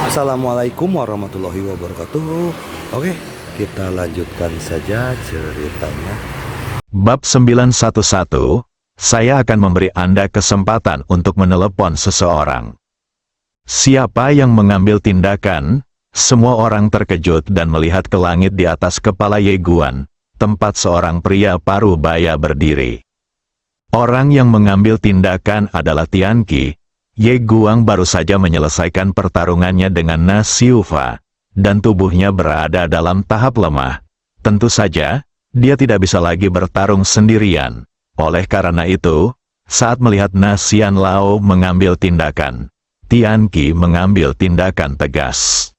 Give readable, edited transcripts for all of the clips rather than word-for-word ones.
Assalamualaikum warahmatullahi wabarakatuh. Oke, kita lanjutkan saja ceritanya. Bab 911, saya akan memberi Anda kesempatan untuk menelepon seseorang. Siapa yang mengambil tindakan? Semua orang terkejut dan melihat ke langit di atas kepala Ye Guan, tempat seorang pria paruh baya berdiri. Orang yang mengambil tindakan adalah Tian Qi. Ye Guan baru saja menyelesaikan pertarungannya dengan Na Xiufa, dan tubuhnya berada dalam tahap lemah. Tentu saja, dia tidak bisa lagi bertarung sendirian. Oleh karena itu, saat melihat Na Xianlao mengambil tindakan, Tian Qi mengambil tindakan tegas.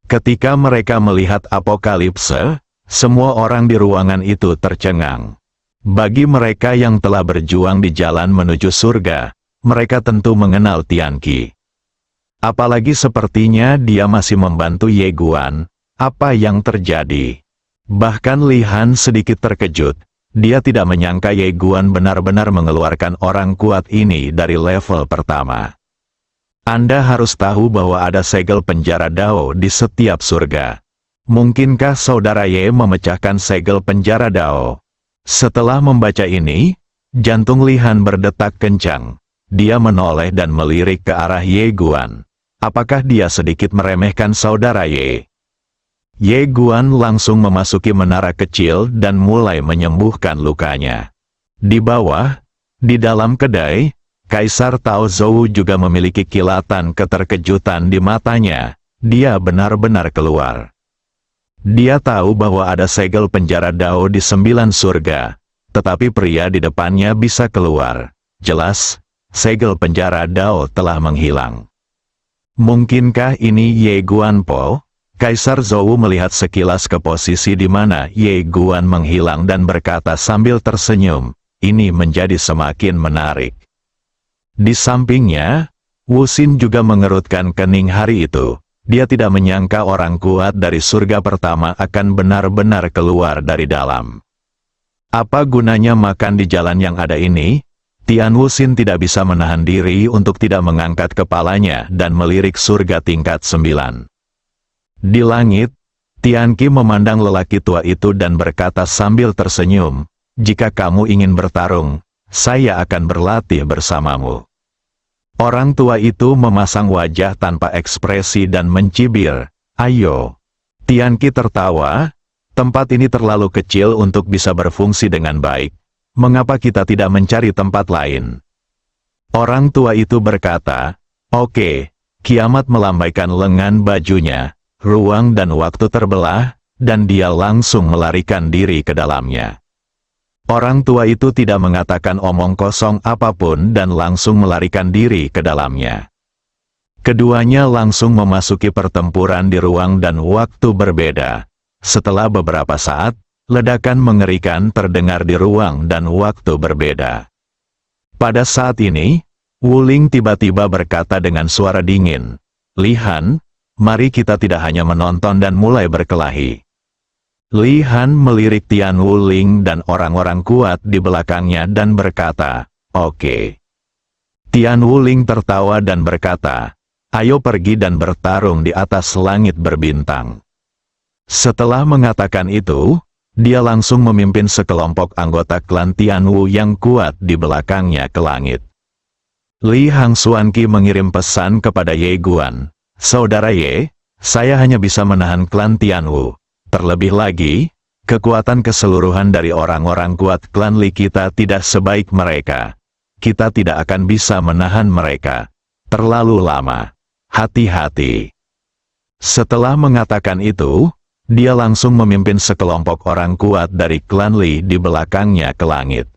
Ketika mereka melihat apokalipse, semua orang di ruangan itu tercengang. Bagi mereka yang telah berjuang di jalan menuju surga, mereka tentu mengenal Tian Qi. Apalagi sepertinya dia masih membantu Ye Guan. Apa yang terjadi? Bahkan Li Han sedikit terkejut. Dia tidak menyangka Ye Guan benar-benar mengeluarkan orang kuat ini dari level pertama. Anda harus tahu bahwa ada segel penjara Dao di setiap surga. Mungkinkah saudara Ye memecahkan segel penjara Dao? Setelah membaca ini, jantung Li Han berdetak kencang. Dia menoleh dan melirik ke arah Ye Guan. Apakah dia sedikit meremehkan saudara Ye? Ye Guan langsung memasuki menara kecil dan mulai menyembuhkan lukanya. Di bawah, di dalam kedai, Kaisar Tao Zhou juga memiliki kilatan keterkejutan di matanya. Dia benar-benar keluar. Dia tahu bahwa ada segel penjara Dao di 9 surga, tetapi pria di depannya bisa keluar. Jelas, segel penjara Dao telah menghilang. Mungkinkah ini Ye Guan Po? Kaisar Zhou melihat sekilas ke posisi di mana Ye Guan menghilang dan berkata sambil tersenyum, ini menjadi semakin menarik. Di sampingnya, Wu Xin juga mengerutkan kening hari itu. Dia tidak menyangka orang kuat dari surga pertama akan benar-benar keluar dari dalam. Apa gunanya makan di jalan yang ada ini? Tian Wuxin tidak bisa menahan diri untuk tidak mengangkat kepalanya dan melirik surga tingkat 9. Di langit, Tian Qi memandang lelaki tua itu dan berkata sambil tersenyum, jika kamu ingin bertarung, saya akan berlatih bersamamu. Orang tua itu memasang wajah tanpa ekspresi dan mencibir, ayo. Tian Qi tertawa, tempat ini terlalu kecil untuk bisa berfungsi dengan baik. Mengapa kita tidak mencari tempat lain? Orang tua itu berkata, oke. Kiamat melambaikan lengan bajunya, ruang dan waktu terbelah, dan dia langsung melarikan diri ke dalamnya. Orang tua itu tidak mengatakan omong kosong apapun dan langsung melarikan diri ke dalamnya. Keduanya langsung memasuki pertempuran di ruang dan waktu berbeda. Setelah beberapa saat, ledakan mengerikan terdengar di ruang dan waktu berbeda. Pada saat ini, Wu Ling tiba-tiba berkata dengan suara dingin, Li Han, mari kita tidak hanya menonton dan mulai berkelahi. Li Han melirik Tian Wu Ling dan orang-orang kuat di belakangnya dan berkata, oke. Tian Wu Ling tertawa dan berkata, ayo pergi dan bertarung di atas langit berbintang. Setelah mengatakan itu, dia langsung memimpin sekelompok anggota klan Tian Wu yang kuat di belakangnya ke langit. Li Hangxuanqi mengirim pesan kepada Ye Guan, saudara Ye, saya hanya bisa menahan klan Tian Wu. Terlebih lagi, kekuatan keseluruhan dari orang-orang kuat klan Li kita tidak sebaik mereka. Kita tidak akan bisa menahan mereka. Terlalu lama. Hati-hati. Setelah mengatakan itu, dia langsung memimpin sekelompok orang kuat dari klan Li di belakangnya ke langit.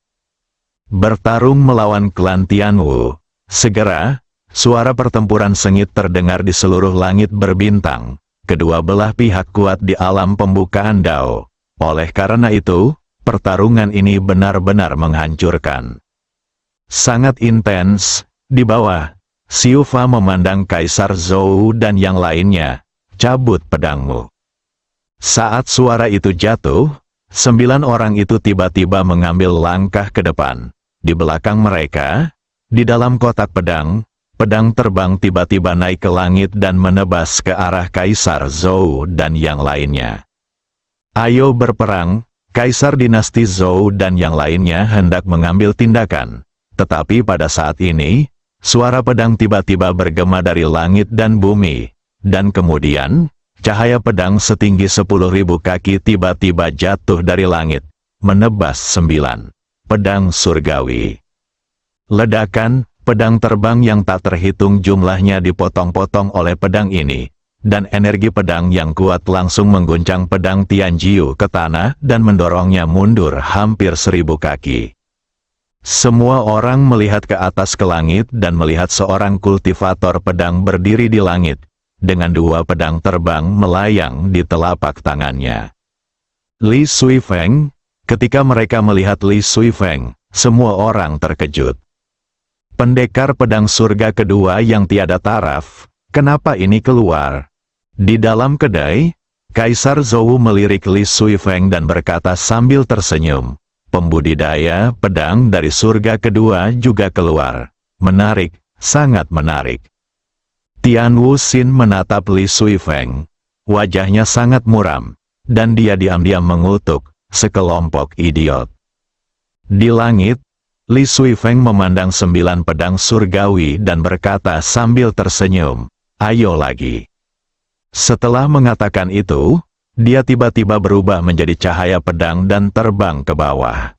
Bertarung melawan klan Tian Wu. Segera, suara pertempuran sengit terdengar di seluruh langit berbintang. Kedua belah pihak kuat di alam pembukaan Dao. Oleh karena itu, pertarungan ini benar-benar menghancurkan. Sangat intens, di bawah, Xiufa memandang Kaisar Zhou dan yang lainnya, cabut pedangmu. Saat suara itu jatuh, 9 orang itu tiba-tiba mengambil langkah ke depan. Di belakang mereka, di dalam kotak pedang, pedang terbang tiba-tiba naik ke langit dan menebas ke arah Kaisar Zhou dan yang lainnya. Ayo berperang, Kaisar dinasti Zhou dan yang lainnya hendak mengambil tindakan. Tetapi pada saat ini, suara pedang tiba-tiba bergema dari langit dan bumi, dan kemudian, cahaya pedang setinggi 10.000 kaki tiba-tiba jatuh dari langit, menebas 9 pedang surgawi. Ledakan, pedang terbang yang tak terhitung jumlahnya dipotong-potong oleh pedang ini, dan energi pedang yang kuat langsung mengguncang pedang Tianjiu ke tanah dan mendorongnya mundur hampir 1000 kaki. Semua orang melihat ke atas ke langit dan melihat seorang kultivator pedang berdiri di langit, dengan 2 pedang terbang melayang di telapak tangannya. Li Suifeng, ketika mereka melihat Li Suifeng, semua orang terkejut. Pendekar pedang surga kedua yang tiada taraf, kenapa ini keluar? Di dalam kedai, Kaisar Zhou melirik Li Suifeng dan berkata sambil tersenyum, pembudidaya pedang dari surga kedua juga keluar. Menarik, sangat menarik. Tian Wuxin menatap Li Suifeng. Wajahnya sangat muram, dan dia diam-diam mengutuk, sekelompok idiot. Di langit, Li Suifeng memandang 9 pedang surgawi dan berkata sambil tersenyum, ayo lagi. Setelah mengatakan itu, dia tiba-tiba berubah menjadi cahaya pedang dan terbang ke bawah.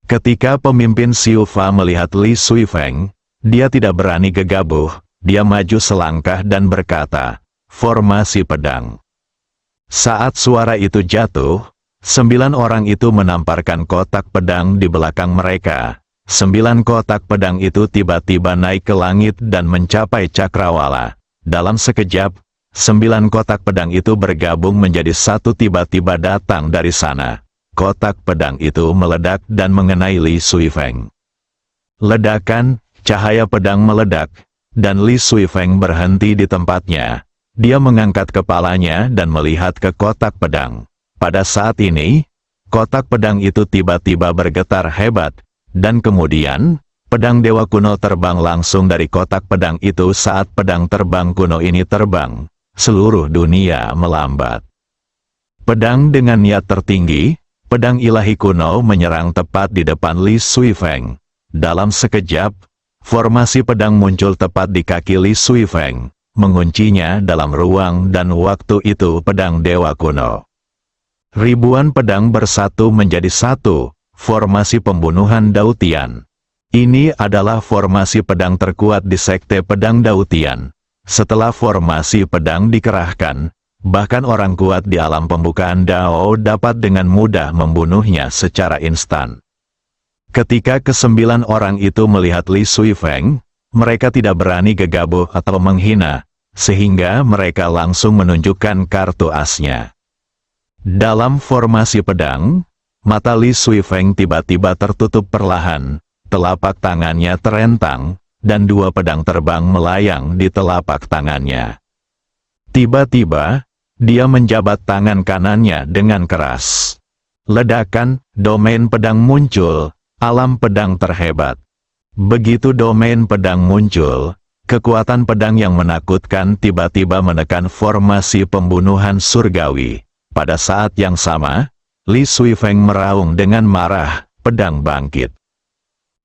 Ketika pemimpin Xiu Fa melihat Li Suifeng, dia tidak berani gegabah, dia maju selangkah dan berkata, formasi pedang. Saat suara itu jatuh, 9 orang itu menamparkan kotak pedang di belakang mereka. 9 kotak pedang itu tiba-tiba naik ke langit dan mencapai cakrawala. Dalam sekejap, 9 kotak pedang itu bergabung menjadi satu tiba-tiba datang dari sana. Kotak pedang itu meledak dan mengenai Li Suifeng. Ledakan, cahaya pedang meledak, dan Li Suifeng berhenti di tempatnya. Dia mengangkat kepalanya dan melihat ke kotak pedang. Pada saat ini, kotak pedang itu tiba-tiba bergetar hebat, dan kemudian, pedang dewa kuno terbang langsung dari kotak pedang itu. Saat pedang terbang kuno ini terbang, seluruh dunia melambat. Pedang dengan niat tertinggi, pedang ilahi kuno menyerang tepat di depan Li Suifeng. Dalam sekejap, formasi pedang muncul tepat di kaki Li Suifeng, menguncinya dalam ruang dan waktu itu pedang dewa kuno. Ribuan pedang bersatu menjadi satu, formasi pembunuhan Dautian. Ini adalah formasi pedang terkuat di sekte pedang Dautian. Setelah formasi pedang dikerahkan, bahkan orang kuat di alam pembukaan Dao dapat dengan mudah membunuhnya secara instan. Ketika ke-9 orang itu melihat Li Suifeng, mereka tidak berani gegabah atau menghina, sehingga mereka langsung menunjukkan kartu asnya. Dalam formasi pedang, mata Li Suifeng tiba-tiba tertutup perlahan, telapak tangannya terentang, dan 2 pedang terbang melayang di telapak tangannya. Tiba-tiba, dia menjabat tangan kanannya dengan keras. Ledakan, domain pedang muncul, alam pedang terhebat. Begitu domain pedang muncul, kekuatan pedang yang menakutkan tiba-tiba menekan formasi pembunuhan surgawi. Pada saat yang sama, Li Suifeng meraung dengan marah, pedang bangkit.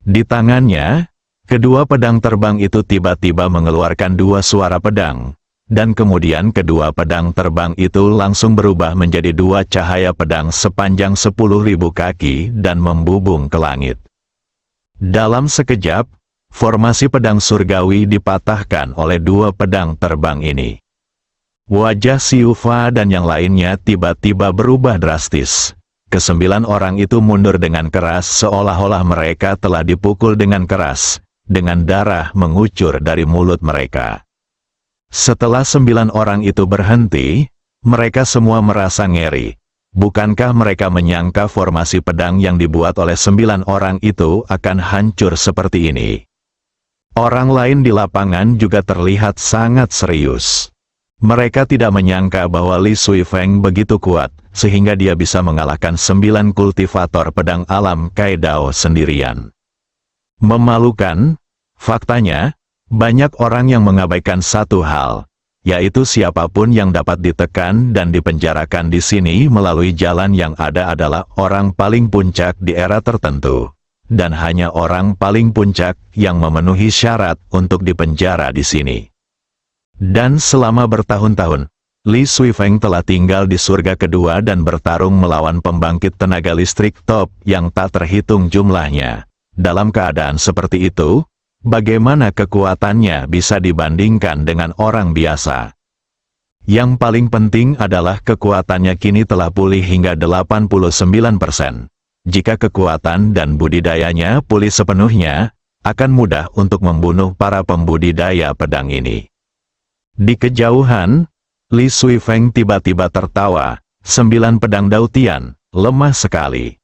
Di tangannya, kedua pedang terbang itu tiba-tiba mengeluarkan 2 suara pedang, dan kemudian kedua pedang terbang itu langsung berubah menjadi 2 cahaya pedang sepanjang 10.000 kaki dan membubung ke langit. Dalam sekejap, formasi pedang surgawi dipatahkan oleh 2 pedang terbang ini. Wajah Xiu Fa dan yang lainnya tiba-tiba berubah drastis. Ke-9 orang itu mundur dengan keras seolah-olah mereka telah dipukul dengan keras, dengan darah mengucur dari mulut mereka. Setelah 9 orang itu berhenti, mereka semua merasa ngeri. Bukankah mereka menyangka formasi pedang yang dibuat oleh 9 orang itu akan hancur seperti ini? Orang lain di lapangan juga terlihat sangat serius. Mereka tidak menyangka bahwa Li Suifeng begitu kuat, sehingga dia bisa mengalahkan 9 kultivator pedang alam Kaidao sendirian. Memalukan, faktanya, Banyak orang yang mengabaikan satu hal, yaitu siapapun yang dapat ditekan dan dipenjarakan di sini melalui jalan yang ada adalah orang paling puncak di era tertentu. Dan hanya orang paling puncak yang memenuhi syarat untuk dipenjara di sini. Dan selama bertahun-tahun, Li Suifeng telah tinggal di surga kedua dan bertarung melawan pembangkit tenaga listrik top yang tak terhitung jumlahnya. Dalam keadaan seperti itu, bagaimana kekuatannya bisa dibandingkan dengan orang biasa? Yang paling penting adalah kekuatannya kini telah pulih hingga 89%. Jika kekuatan dan budidayanya pulih sepenuhnya, akan mudah untuk membunuh para pembudidaya pedang ini. Di kejauhan, Li Suifeng tiba-tiba tertawa. 9 pedang Dautian, lemah sekali.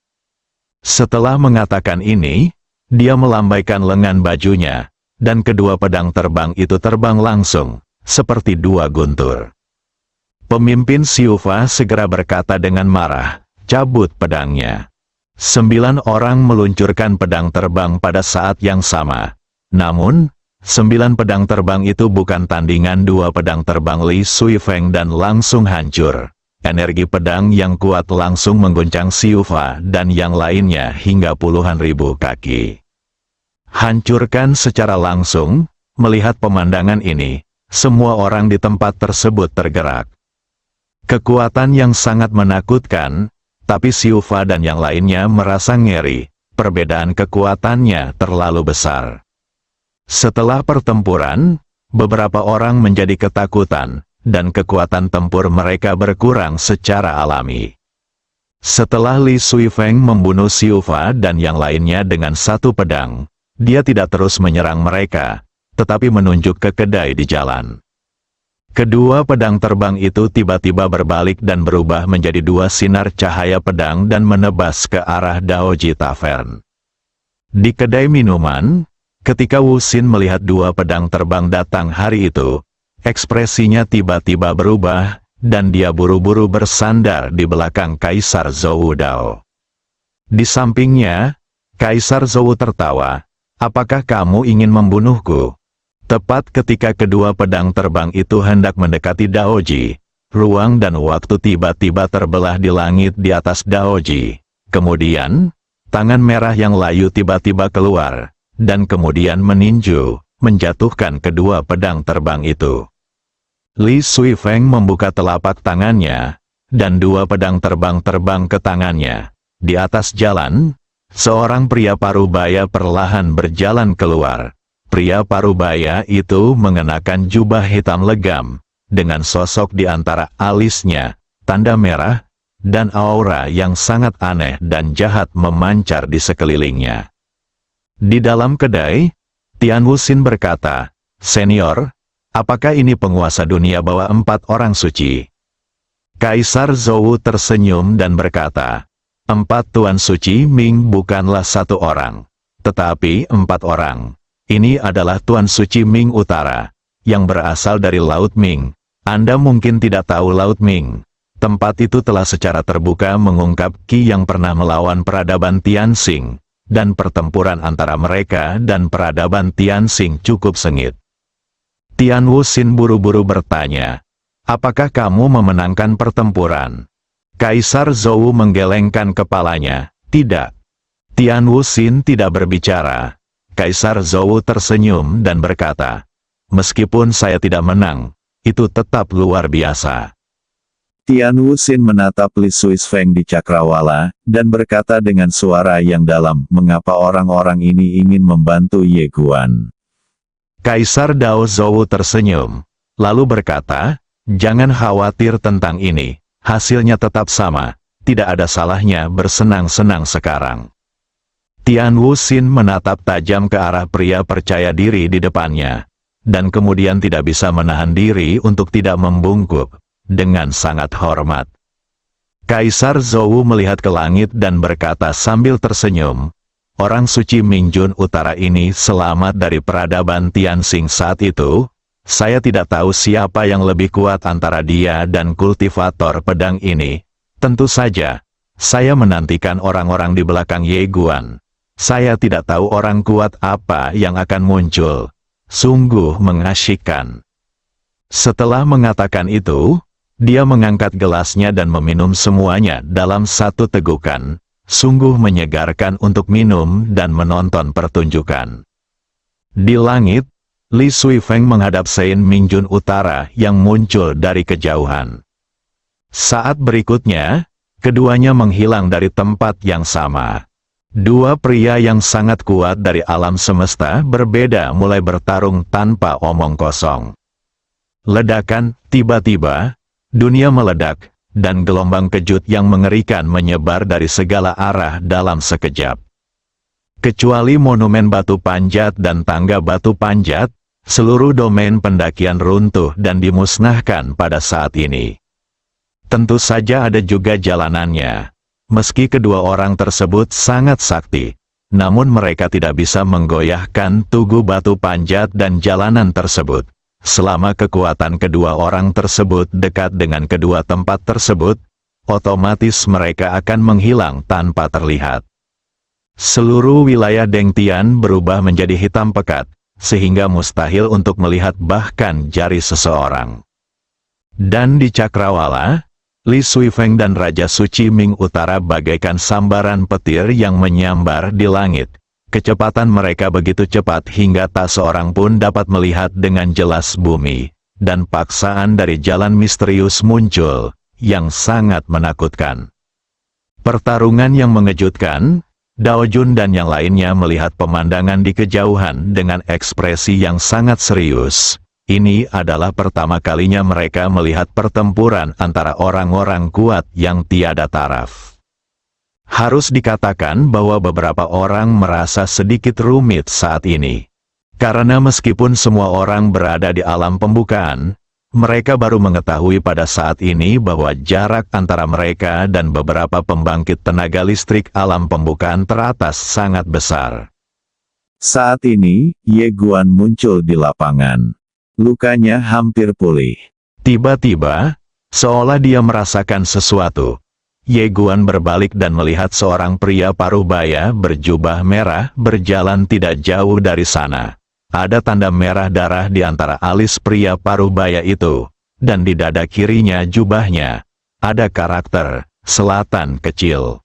Setelah mengatakan ini, dia melambaikan lengan bajunya, dan kedua pedang terbang itu terbang langsung, seperti dua guntur. Pemimpin Siufa segera berkata dengan marah, "Cabut pedangnya." 9 orang meluncurkan pedang terbang pada saat yang sama. Namun, 9 pedang terbang itu bukan tandingan 2 pedang terbang Li Suifeng dan langsung hancur. Energi pedang yang kuat langsung mengguncang Siufa dan yang lainnya hingga puluhan ribu kaki. Hancurkan secara langsung, melihat pemandangan ini, semua orang di tempat tersebut tergerak. Kekuatan yang sangat menakutkan, tapi Siufa dan yang lainnya merasa ngeri, perbedaan kekuatannya terlalu besar. Setelah pertempuran, beberapa orang menjadi ketakutan, dan kekuatan tempur mereka berkurang secara alami. Setelah Li Suifeng membunuh Siufa dan yang lainnya dengan 1 pedang, dia tidak terus menyerang mereka, tetapi menunjuk ke kedai di jalan. Kedua pedang terbang itu tiba-tiba berbalik dan berubah menjadi 2 sinar cahaya pedang dan menebas ke arah Daoji Tavern. Di kedai minuman, ketika Wu Xin melihat 2 pedang terbang datang hari itu, ekspresinya tiba-tiba berubah, dan dia buru-buru bersandar di belakang Kaisar Zhou Dao. Di sampingnya, Kaisar Zhou tertawa, "Apakah kamu ingin membunuhku?" Tepat ketika kedua pedang terbang itu hendak mendekati Daoji, ruang dan waktu tiba-tiba terbelah di langit di atas Daoji. Kemudian, tangan merah yang layu tiba-tiba keluar, dan kemudian meninju, menjatuhkan kedua pedang terbang itu. Li Suifeng membuka telapak tangannya, dan 2 pedang terbang terbang ke tangannya. Di atas jalan, seorang pria parubaya perlahan berjalan keluar. Pria parubaya itu mengenakan jubah hitam legam, dengan sosok di antara alisnya, tanda merah, dan aura yang sangat aneh dan jahat memancar di sekelilingnya. Di dalam kedai, Tian Wuxin berkata, "Senior, apakah ini penguasa dunia bawah 4 orang suci?" Kaisar Zhou tersenyum dan berkata, 4 Tuan Suci Ming bukanlah 1 orang, tetapi 4 orang. Ini adalah Tuan Suci Ming Utara, yang berasal dari Laut Ming. Anda mungkin tidak tahu Laut Ming. Tempat itu telah secara terbuka mengungkap Qi yang pernah melawan peradaban Tianxing, dan pertempuran antara mereka dan peradaban Tianxing cukup sengit. Tian Wuxin buru-buru bertanya, "Apakah kamu memenangkan pertempuran?" Kaisar Zhou menggelengkan kepalanya, "Tidak." Tian Wuxin tidak berbicara. Kaisar Zhou tersenyum dan berkata, "Meskipun saya tidak menang, itu tetap luar biasa." Tian Wuxin menatap Li Suifeng di cakrawala, dan berkata dengan suara yang dalam, "Mengapa orang-orang ini ingin membantu Ye Guan?" Kaisar Dao Zhou tersenyum, lalu berkata, "Jangan khawatir tentang ini, hasilnya tetap sama, tidak ada salahnya bersenang-senang sekarang." Tian Wuxin menatap tajam ke arah pria percaya diri di depannya, dan kemudian tidak bisa menahan diri untuk tidak membungkuk, dengan sangat hormat. Kaisar Zhou melihat ke langit dan berkata sambil tersenyum, "Orang suci Mingjun Utara ini selamat dari peradaban Tianxing saat itu. Saya tidak tahu siapa yang lebih kuat antara dia dan kultivator pedang ini. Tentu saja, saya menantikan orang-orang di belakang Ye Guan. Saya tidak tahu orang kuat apa yang akan muncul. sungguh mengasyikkan. Setelah mengatakan itu, dia mengangkat gelasnya dan meminum semuanya dalam satu tegukan. Sungguh menyegarkan untuk minum dan menonton pertunjukan. Di langit, Li Suifeng menghadap Sein Mingjun Utara yang muncul dari kejauhan. Saat berikutnya, keduanya menghilang dari tempat yang sama. Dua pria yang sangat kuat dari alam semesta berbeda mulai bertarung tanpa omong kosong. Ledakan, tiba-tiba, dunia meledak, dan gelombang kejut yang mengerikan menyebar dari segala arah dalam sekejap. Kecuali monumen batu panjat dan tangga batu panjat, seluruh domain pendakian runtuh dan dimusnahkan pada saat ini. Tentu saja ada juga jalanannya. Meski kedua orang tersebut sangat sakti, namun mereka tidak bisa menggoyahkan tugu batu panjat dan jalanan tersebut. Selama kekuatan kedua orang tersebut dekat dengan kedua tempat tersebut, otomatis mereka akan menghilang tanpa terlihat. Seluruh wilayah Dengtian berubah menjadi hitam pekat, sehingga mustahil untuk melihat bahkan jari seseorang. Dan di Cakrawala, Li Suifeng dan Raja Suci Ming Utara bagaikan sambaran petir yang menyambar di langit. Kecepatan mereka begitu cepat hingga tak seorang pun dapat melihat dengan jelas bumi, dan paksaan dari jalan misterius muncul, yang sangat menakutkan. Pertarungan yang mengejutkan, Dao Jun dan yang lainnya melihat pemandangan di kejauhan dengan ekspresi yang sangat serius. Ini adalah pertama kalinya mereka melihat pertempuran antara orang-orang kuat yang tiada taraf. Harus dikatakan bahwa beberapa orang merasa sedikit rumit saat ini. Karena meskipun semua orang berada di alam pembukaan, mereka baru mengetahui pada saat ini bahwa jarak antara mereka dan beberapa pembangkit tenaga listrik alam pembukaan teratas sangat besar. Saat ini, Ye Guan muncul di lapangan. Lukanya hampir pulih. Tiba-tiba, seolah dia merasakan sesuatu. Ye Guan berbalik dan melihat seorang pria paruh baya berjubah merah berjalan tidak jauh dari sana. Ada tanda merah darah di antara alis pria paruh baya itu, dan di dada kirinya jubahnya ada karakter selatan kecil.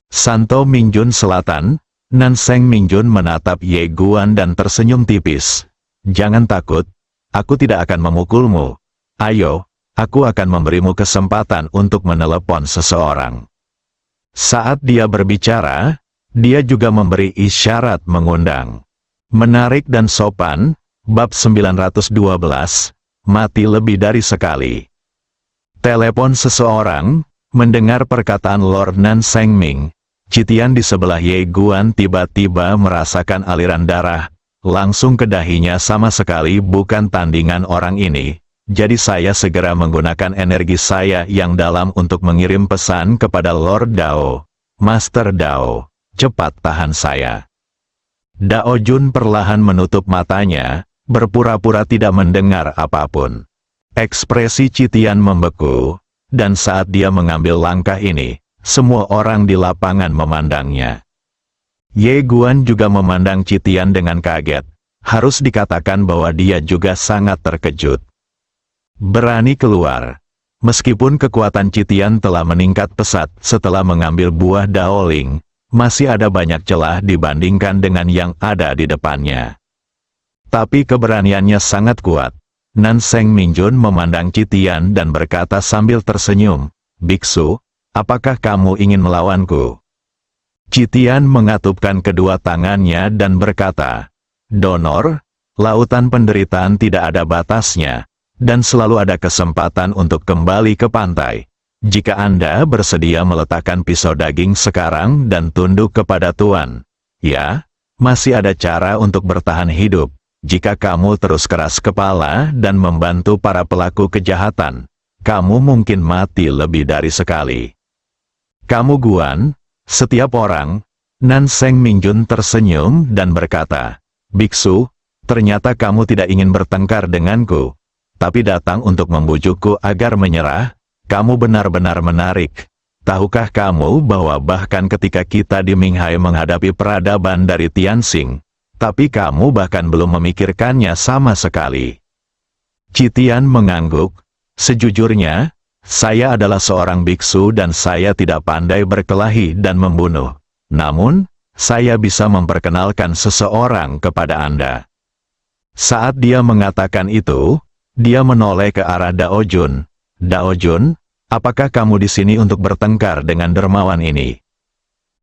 Santo Mingjun Selatan, Nanseng Mingjun menatap Ye Guan dan tersenyum tipis. Jangan takut, aku tidak akan memukulmu. Ayo, aku akan memberimu kesempatan untuk menelepon seseorang. Saat dia berbicara, dia juga memberi isyarat mengundang. Menarik dan sopan, bab 912, mati lebih dari sekali. Telepon seseorang, mendengar perkataan Lord Nan Sengming, Citian di sebelah Ye Guan tiba-tiba merasakan aliran darah, langsung ke dahinya sama sekali bukan tandingan orang ini. Jadi saya segera menggunakan energi saya yang dalam untuk mengirim pesan kepada Lord Dao. Master Dao, cepat tahan saya. Dao Jun perlahan menutup matanya, berpura-pura tidak mendengar apapun. Ekspresi Citian membeku, dan saat dia mengambil langkah ini, semua orang di lapangan memandangnya. Ye Guan juga memandang Citian dengan kaget. Harus dikatakan bahwa dia juga sangat terkejut. Berani keluar. Meskipun kekuatan Citian telah meningkat pesat setelah mengambil buah Daoling, masih ada banyak celah dibandingkan dengan yang ada di depannya. Tapi keberaniannya sangat kuat. Nanseng Mingjun memandang Citian dan berkata sambil tersenyum, "Biksu, apakah kamu ingin melawanku?" Citian mengatupkan kedua tangannya dan berkata, "Donor, lautan penderitaan tidak ada batasnya. Dan selalu ada kesempatan untuk kembali ke pantai. Jika Anda bersedia meletakkan pisau daging sekarang dan tunduk kepada Tuan, ya, masih ada cara untuk bertahan hidup. Jika kamu terus keras kepala dan membantu para pelaku kejahatan, kamu mungkin mati lebih dari sekali." "Kamu Guan, setiap orang." Nanseng Mingjun tersenyum dan berkata, "Biksu, ternyata kamu tidak ingin bertengkar denganku, tapi datang untuk membujukku agar menyerah. Kamu benar-benar menarik. Tahukah kamu bahwa bahkan ketika kita di Minghai menghadapi peradaban dari Tianxing, Tapi kamu bahkan belum memikirkannya sama sekali. Citian mengangguk. Sejujurnya, saya adalah seorang biksu dan saya tidak pandai berkelahi dan membunuh. Namun, saya bisa memperkenalkan seseorang kepada Anda. Saat dia mengatakan itu, dia menoleh ke arah Dao Jun. Dao Jun, apakah kamu di sini untuk bertengkar dengan dermawan ini?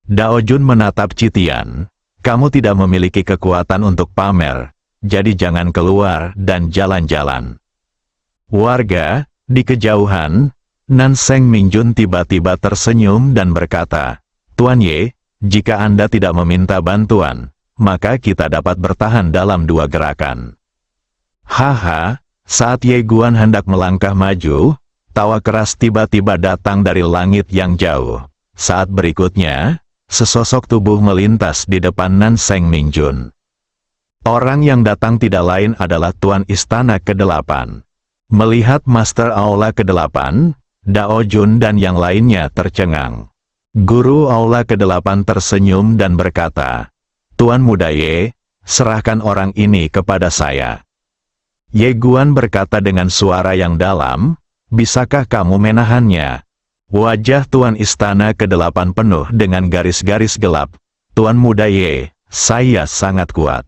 Dao Jun menatap Citian. Kamu tidak memiliki kekuatan untuk pamer, jadi jangan keluar dan jalan-jalan. Warga, di kejauhan, Nan Seng Mingjun tiba-tiba tersenyum dan berkata, Tuan Ye, jika Anda tidak meminta bantuan, maka kita dapat bertahan dalam 2 gerakan. Haha, saat Ye Guan hendak melangkah maju, tawa keras tiba-tiba datang dari langit yang jauh. Saat berikutnya, sesosok tubuh melintas di depan Nan Seng Mingjun. Orang yang datang tidak lain adalah Tuan Istana ke-8. Melihat Master Aula ke-8, Dao Jun dan yang lainnya tercengang. Guru Aula ke-8 tersenyum dan berkata, Tuan Muda Ye, serahkan orang ini kepada saya. Ye Guan berkata dengan suara yang dalam, bisakah kamu menahannya? Wajah Tuan Istana ke-8 penuh dengan garis-garis gelap. Tuan Muda Ye, saya sangat kuat.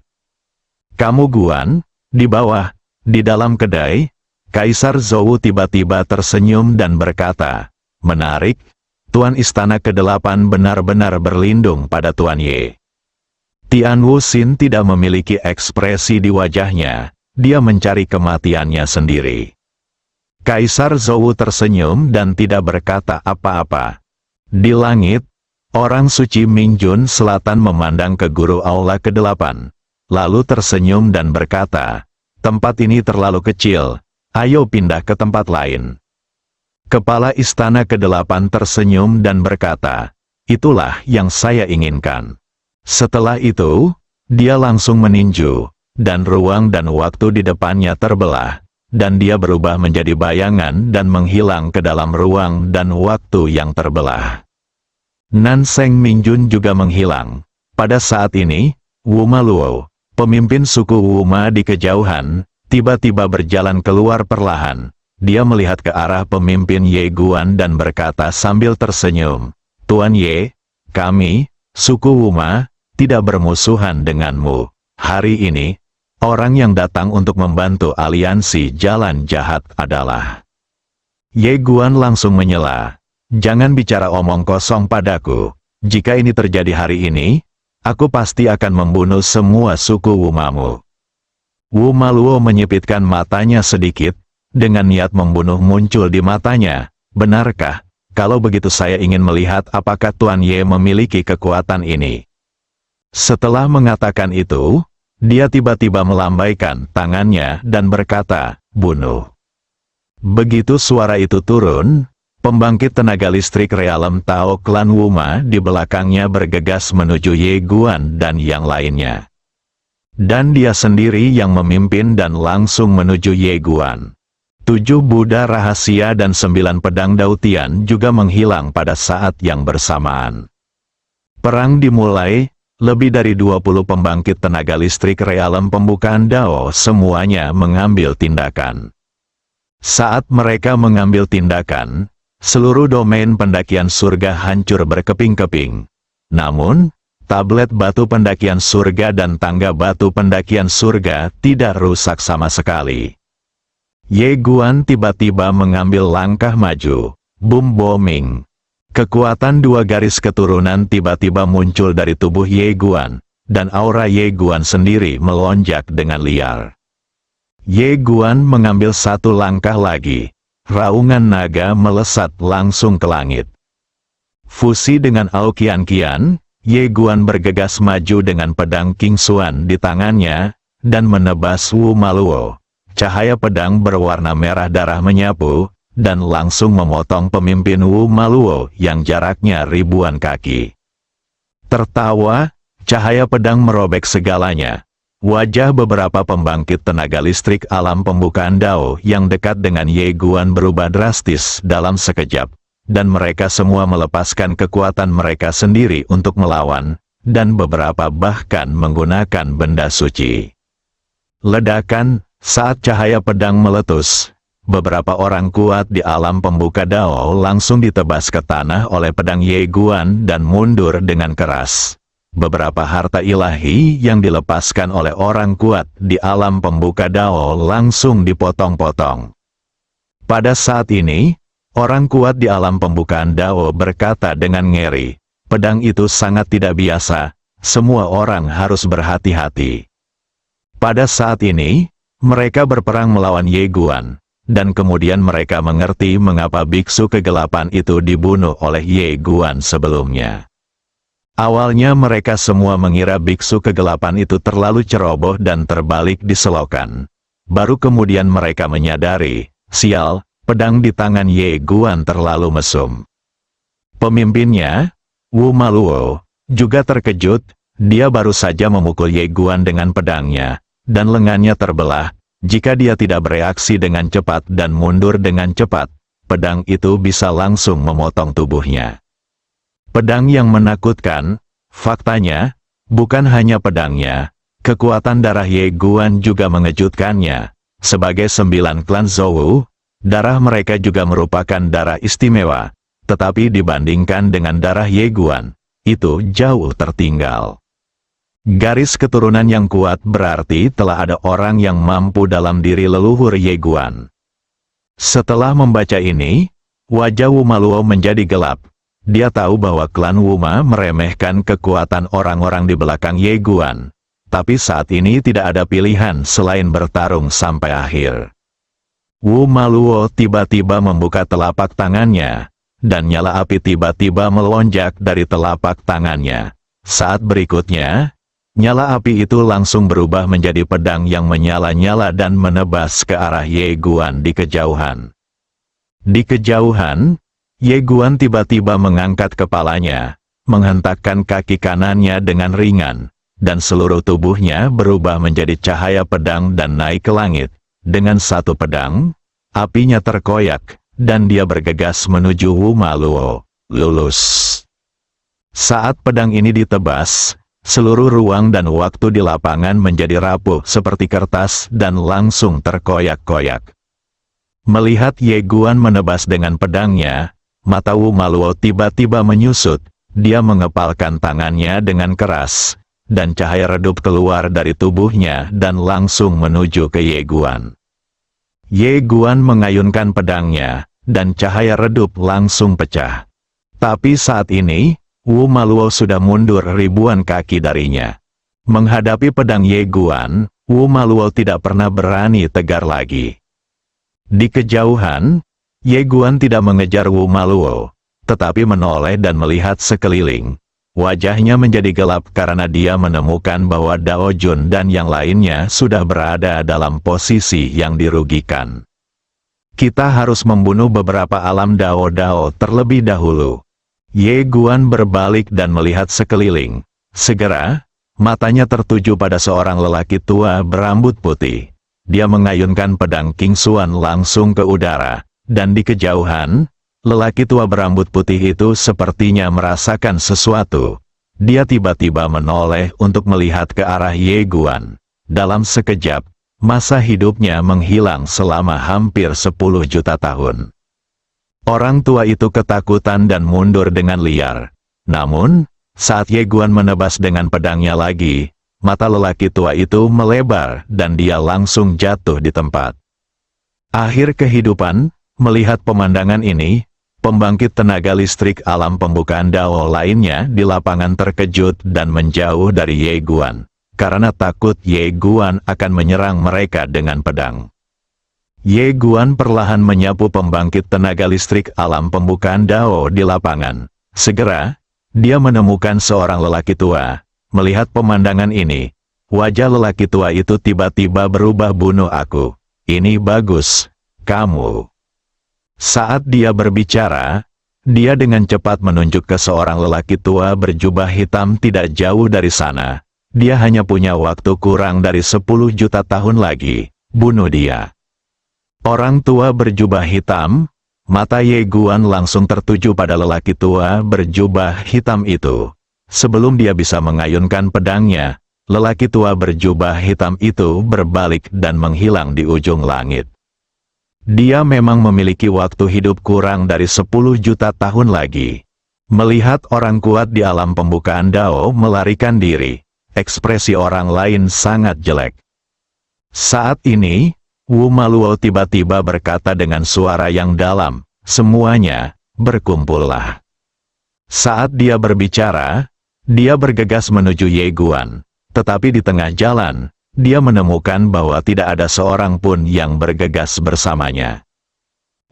Kamu Guan, di bawah, di dalam kedai, Kaisar Zhou tiba-tiba tersenyum dan berkata, menarik, Tuan Istana ke-8 benar-benar berlindung pada Tuan Ye. Tian Wuxin tidak memiliki ekspresi di wajahnya, dia mencari kematiannya sendiri. Kaisar Zhou tersenyum dan tidak berkata apa-apa. Di langit, orang suci Mingjun Selatan memandang ke guru Aula ke-8, lalu tersenyum dan berkata, tempat ini terlalu kecil, ayo pindah ke tempat lain. Kepala Istana ke-8 tersenyum dan berkata, itulah yang saya inginkan. Setelah itu, dia langsung meninju, dan ruang dan waktu di depannya terbelah. Dan dia berubah menjadi bayangan dan menghilang ke dalam ruang dan waktu yang terbelah. Nan Seng Mingjun juga menghilang. Pada saat ini, Wuma Luo, pemimpin suku Wuma di kejauhan, tiba-tiba berjalan keluar perlahan. Dia melihat ke arah pemimpin Ye Guan dan berkata sambil tersenyum, Tuan Ye, kami, suku Wuma, tidak bermusuhan denganmu. Hari ini, orang yang datang untuk membantu aliansi jalan jahat adalah. Ye Guan langsung menyela. Jangan bicara omong kosong padaku. Jika ini terjadi hari ini, aku pasti akan membunuh semua suku Wumamu. Wuma Luo menyipitkan matanya sedikit, dengan niat membunuh muncul di matanya. Benarkah? Kalau begitu saya ingin melihat apakah Tuan Ye memiliki kekuatan ini. Setelah mengatakan itu, dia tiba-tiba melambaikan tangannya dan berkata, bunuh. Begitu suara itu turun, pembangkit tenaga listrik realem Tao klan Wuma di belakangnya bergegas menuju Ye Guan dan yang lainnya. Dan dia sendiri yang memimpin dan langsung menuju Ye Guan. 7 Buddha rahasia dan 9 pedang Dautian juga menghilang pada saat yang bersamaan. Perang dimulai. Lebih dari 20 pembangkit tenaga listrik realem pembukaan Dao semuanya mengambil tindakan. Saat mereka mengambil tindakan, seluruh domain pendakian surga hancur berkeping-keping. Namun, tablet batu pendakian surga dan tangga batu pendakian surga tidak rusak sama sekali. Ye Guan tiba-tiba mengambil langkah maju. Boom booming. Kekuatan 2 garis keturunan tiba-tiba muncul dari tubuh Ye Guan, dan aura Ye Guan sendiri melonjak dengan liar. Ye Guan mengambil 1 langkah lagi. Raungan naga melesat langsung ke langit. Fusi dengan Aoqian-qian, Ye Guan bergegas maju dengan pedang King Xuan di tangannya, dan menebas Wu Maluo. Cahaya pedang berwarna merah darah menyapu, dan langsung memotong pemimpin Wu Maluo yang jaraknya ribuan kaki. Tertawa, cahaya pedang merobek segalanya. Wajah beberapa pembangkit tenaga listrik alam pembukaan Dao yang dekat dengan Ye Guan berubah drastis dalam sekejap, dan mereka semua melepaskan kekuatan mereka sendiri untuk melawan, dan beberapa bahkan menggunakan benda suci. Ledakan, saat cahaya pedang meletus, beberapa orang kuat di alam pembuka Dao langsung ditebas ke tanah oleh pedang Ye Guan dan mundur dengan keras. Beberapa harta ilahi yang dilepaskan oleh orang kuat di alam pembuka Dao langsung dipotong-potong. Pada saat ini, orang kuat di alam pembukaan Dao berkata dengan ngeri, pedang itu sangat tidak biasa, semua orang harus berhati-hati. Pada saat ini, mereka berperang melawan Ye Guan, dan kemudian mereka mengerti mengapa biksu kegelapan itu dibunuh oleh Ye Guan sebelumnya. Awalnya mereka semua mengira biksu kegelapan itu terlalu ceroboh dan terbalik di selokan. Baru kemudian mereka menyadari, sial, pedang di tangan Ye Guan terlalu mesum. Pemimpinnya, Wu Maluo, juga terkejut, dia baru saja memukul Ye Guan dengan pedangnya, dan lengannya terbelah. Jika dia tidak bereaksi dengan cepat dan mundur dengan cepat, pedang itu bisa langsung memotong tubuhnya. Pedang yang menakutkan, faktanya, bukan hanya pedangnya, kekuatan darah Ye Guan juga mengejutkannya. Sebagai 9 klan Zhou, darah mereka juga merupakan darah istimewa, tetapi dibandingkan dengan darah Ye Guan, itu jauh tertinggal. Garis keturunan yang kuat berarti telah ada orang yang mampu dalam diri leluhur Ye Guan. Setelah membaca ini, wajah Wu Maluo menjadi gelap. Dia tahu bahwa klan Wuma meremehkan kekuatan orang-orang di belakang Ye Guan. Tapi saat ini tidak ada pilihan selain bertarung sampai akhir. Wu Maluo tiba-tiba membuka telapak tangannya, dan nyala api tiba-tiba melonjak dari telapak tangannya. Saat berikutnya, nyala api itu langsung berubah menjadi pedang yang menyala-nyala dan menebas ke arah Ye Guan di kejauhan. Di kejauhan, Ye Guan tiba-tiba mengangkat kepalanya, menghentakkan kaki kanannya dengan ringan, dan seluruh tubuhnya berubah menjadi cahaya pedang dan naik ke langit. Dengan satu pedang, apinya terkoyak, dan dia bergegas menuju Wu Maluo. Lulus. Saat pedang ini ditebas, seluruh ruang dan waktu di lapangan menjadi rapuh seperti kertas dan langsung terkoyak-koyak. Melihat Ye Guan menebas dengan pedangnya, mata Wu Maluo tiba-tiba menyusut, dia mengepalkan tangannya dengan keras, dan cahaya redup keluar dari tubuhnya dan langsung menuju ke Ye Guan. Ye Guan mengayunkan pedangnya, dan cahaya redup langsung pecah. Tapi saat ini, Wu Maluo sudah mundur ribuan kaki darinya. Menghadapi pedang Ye Guan, Wu Maluo tidak pernah berani tegar lagi. Di kejauhan, Ye Guan tidak mengejar Wu Maluo, tetapi menoleh dan melihat sekeliling. Wajahnya menjadi gelap karena dia menemukan bahwa Dao Jun dan yang lainnya sudah berada dalam posisi yang dirugikan. Kita harus membunuh beberapa alam Dao terlebih dahulu. Ye Guan berbalik dan melihat sekeliling. Segera, matanya tertuju pada seorang lelaki tua berambut putih. Dia mengayunkan pedang King Xuan langsung ke udara, dan di kejauhan, lelaki tua berambut putih itu sepertinya merasakan sesuatu. Dia tiba-tiba menoleh untuk melihat ke arah Ye Guan. Dalam sekejap, masa hidupnya menghilang selama hampir 10 juta tahun. Orang tua itu ketakutan dan mundur dengan liar. Namun, saat Ye Guan menebas dengan pedangnya lagi, mata lelaki tua itu melebar dan dia langsung jatuh di tempat. Akhir kehidupan, melihat pemandangan ini, pembangkit tenaga listrik alam pembukaan Dao lainnya di lapangan terkejut dan menjauh dari Ye Guan, karena takut Ye Guan akan menyerang mereka dengan pedang. Ye Guan perlahan menyapu pembangkit tenaga listrik alam pembukaan Dao di lapangan. Segera, dia menemukan seorang lelaki tua. Melihat pemandangan ini, wajah lelaki tua itu tiba-tiba berubah. Bunuh aku. Ini bagus. Kamu. Saat dia berbicara, dia dengan cepat menunjuk ke seorang lelaki tua berjubah hitam tidak jauh dari sana. Dia hanya punya waktu kurang dari 10 juta tahun lagi. Bunuh dia. Orang tua berjubah hitam, mata Ye Guan langsung tertuju pada lelaki tua berjubah hitam itu. sebelum dia bisa mengayunkan pedangnya, lelaki tua berjubah hitam itu berbalik dan menghilang di ujung langit. Dia memang memiliki waktu hidup kurang dari 10 juta tahun lagi. Melihat orang kuat di alam pembukaan Dao melarikan diri, ekspresi orang lain sangat jelek. Saat ini, Wu Maluo tiba-tiba berkata dengan suara yang dalam, "Semuanya, berkumpullah." Saat dia berbicara, dia bergegas menuju Ye Guan, tetapi di tengah jalan, dia menemukan bahwa tidak ada seorang pun yang bergegas bersamanya.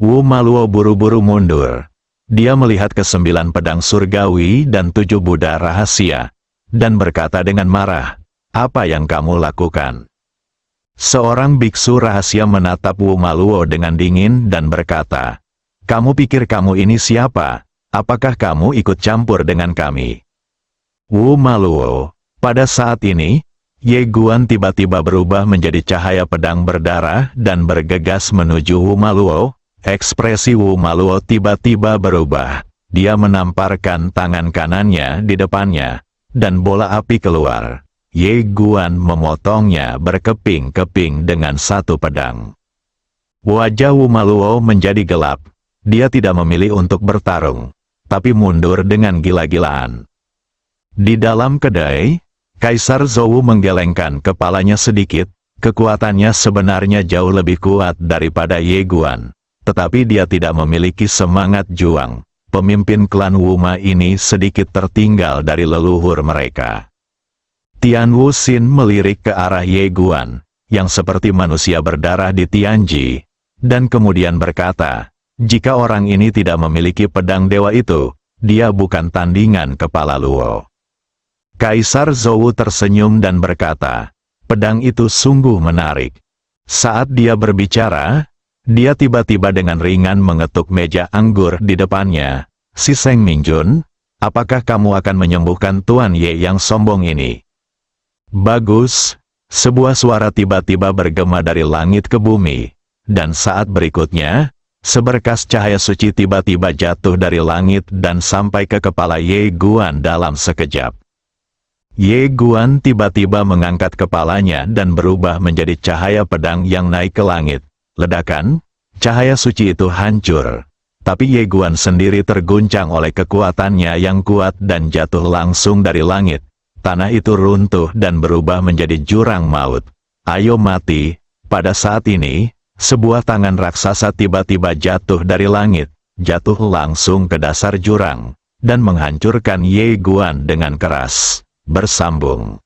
Wu Maluo buru-buru mundur. Dia melihat ke-9 pedang surgawi dan 7 Buddha rahasia, dan berkata dengan marah, "Apa yang kamu lakukan?" Seorang biksu rahasia menatap Wu Maluo dengan dingin dan berkata, "Kamu pikir kamu ini siapa? Apakah kamu ikut campur dengan kami?" Wu Maluo, pada saat ini, Ye Guan tiba-tiba berubah menjadi cahaya pedang berdarah dan bergegas menuju Wu Maluo. Ekspresi Wu Maluo tiba-tiba berubah. Dia menamparkan tangan kanannya di depannya, dan bola api keluar. Ye Guan memotongnya berkeping-keping dengan satu pedang. Wajah Wu Maluo menjadi gelap. Dia tidak memilih untuk bertarung, tapi mundur dengan gila-gilaan. Di dalam kedai, Kaisar Zhou menggelengkan kepalanya sedikit. Kekuatannya sebenarnya jauh lebih kuat daripada Ye Guan, tetapi dia tidak memiliki semangat juang. Pemimpin klan Wuma ini sedikit tertinggal dari leluhur mereka. Tian Wuxin melirik ke arah Ye Guan, yang seperti manusia berdarah di Tianji, dan kemudian berkata, "Jika orang ini tidak memiliki pedang dewa itu, dia bukan tandingan kepala Luo." Kaisar Zhou tersenyum dan berkata, "Pedang itu sungguh menarik." Saat dia berbicara, dia tiba-tiba dengan ringan mengetuk meja anggur di depannya. "Si Seng Mingjun, apakah kamu akan menyembuhkan Tuan Ye yang sombong ini?" "Bagus." Sebuah suara tiba-tiba bergema dari langit ke bumi, dan saat berikutnya, seberkas cahaya suci tiba-tiba jatuh dari langit dan sampai ke kepala Ye Guan dalam sekejap. Ye Guan tiba-tiba mengangkat kepalanya dan berubah menjadi cahaya pedang yang naik ke langit. Ledakan, cahaya suci itu hancur. Tapi Ye Guan sendiri terguncang oleh kekuatannya yang kuat dan jatuh langsung dari langit. Tanah itu runtuh dan berubah menjadi jurang maut. "Ayo mati." Pada saat ini, sebuah tangan raksasa tiba-tiba jatuh dari langit, jatuh langsung ke dasar jurang, dan menghancurkan Ye Guan dengan keras. Bersambung.